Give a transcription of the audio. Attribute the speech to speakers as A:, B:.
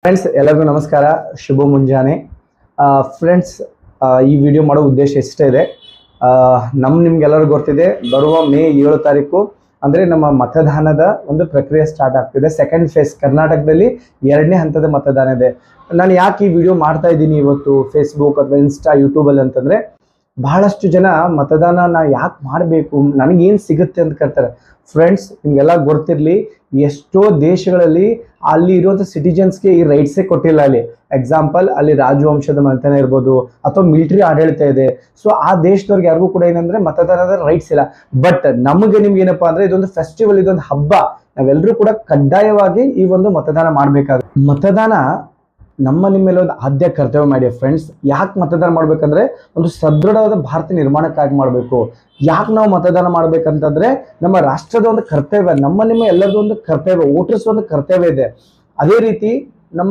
A: Friends ಎಲ್ಲರಿಗೂ ನಮಸ್ಕಾರ, ಶುಭ ಮುಂಜಾನೆ. ಫ್ರೆಂಡ್ಸ್, ಈ ವಿಡಿಯೋ ಮಾಡೋ ಉದ್ದೇಶ ಇಷ್ಟೇ ಇದೆ. ನಿಮ್ಗೆಲ್ಲರಿಗೂ ಗೊತ್ತಿದೆ, ಬರುವ ಮೇ 7 ತಾರೀಕು ಅಂದರೆ ನಮ್ಮ ಮತದಾನದ ಒಂದು ಪ್ರಕ್ರಿಯೆ ಸ್ಟಾರ್ಟ್ ಆಗ್ತಿದೆ. ಸೆಕೆಂಡ್ ಫೇಸ್ ಕರ್ನಾಟಕದಲ್ಲಿ 2ನೇ ಹಂತದ ಮತದಾನ ಇದೆ. ನಾನು ಯಾಕೆ ಈ ವಿಡಿಯೋ ಮಾಡ್ತಾ ಇದ್ದೀನಿ ಇವತ್ತು ಫೇಸ್ಬುಕ್ ಅಥವಾ ಇನ್ಸ್ಟಾ ಯೂಟ್ಯೂಬಲ್ಲಿ ಅಂತಂದರೆ, ಬಹಳಷ್ಟು ಜನ ಮತದಾನ ಯಾಕೆ ಮಾಡಬೇಕು, ನನಗೇನು ಸಿಗುತ್ತೆ ಅಂತ ಕೇಳ್ತಾರೆ. ಫ್ರೆಂಡ್ಸ್, ನಿಮಗೆಲ್ಲ ಗೊತ್ತಿರಲಿ, ಎಷ್ಟೋ ದೇಶಗಳಲ್ಲಿ ಅಲ್ಲಿ ಇರುವಂಥ ಸಿಟಿಜನ್ಸ್ಗೆ ಈ ರೈಟ್ಸೇ ಕೊಟ್ಟಿಲ್ಲ. ಅಲ್ಲಿ ಎಕ್ಸಾಂಪಲ್, ಅಲ್ಲಿ ರಾಜವಂಶದ ಮನೆತನ ಇರ್ಬೋದು ಅಥವಾ ಮಿಲಿಟರಿ ಆಡಳಿತ ಇದೆ. ಸೊ ಆ ದೇಶದವ್ರಿಗೆ ಯಾರಿಗೂ ಕೂಡ ಏನಂದ್ರೆ ಮತದಾನದ ರೈಟ್ಸ್ ಇಲ್ಲ. ಬಟ್ ನಿಮ್ಗೆ ಏನಪ್ಪಾ ಅಂದ್ರೆ ಇದೊಂದು ಫೆಸ್ಟಿವಲ್, ಇದೊಂದು ಹಬ್ಬ. ನಾವೆಲ್ಲರೂ ಕೂಡ ಕಡ್ಡಾಯವಾಗಿ ಈ ಒಂದು ಮತದಾನ ಮಾಡಬೇಕಾಗುತ್ತೆ. ಮತದಾನ ನಿಮ್ಮ ಮೇಲೆ ಒಂದು ಆದ್ಯ ಕರ್ತವ್ಯ ಮಾಡಿ ಫ್ರೆಂಡ್ಸ್. ಯಾಕೆ ಮತದಾನ ಮಾಡ್ಬೇಕಂದ್ರೆ, ಒಂದು ಸದೃಢವಾದ ಭಾರತ ನಿರ್ಮಾಣಕ್ಕಾಗಿ ಮಾಡಬೇಕು. ಯಾಕೆ ನಾವು ಮತದಾನ ಮಾಡ್ಬೇಕಂತಂದ್ರೆ, ನಮ್ಮ ರಾಷ್ಟ್ರದ ಒಂದು ಕರ್ತವ್ಯ, ನಿಮ್ಮ ಎಲ್ಲರದ್ದು ಒಂದು ಕರ್ತವ್ಯ, ವೋಟರ್ಸ್ ಒಂದು ಕರ್ತವ್ಯ ಇದೆ. ಅದೇ ರೀತಿ ನಮ್ಮ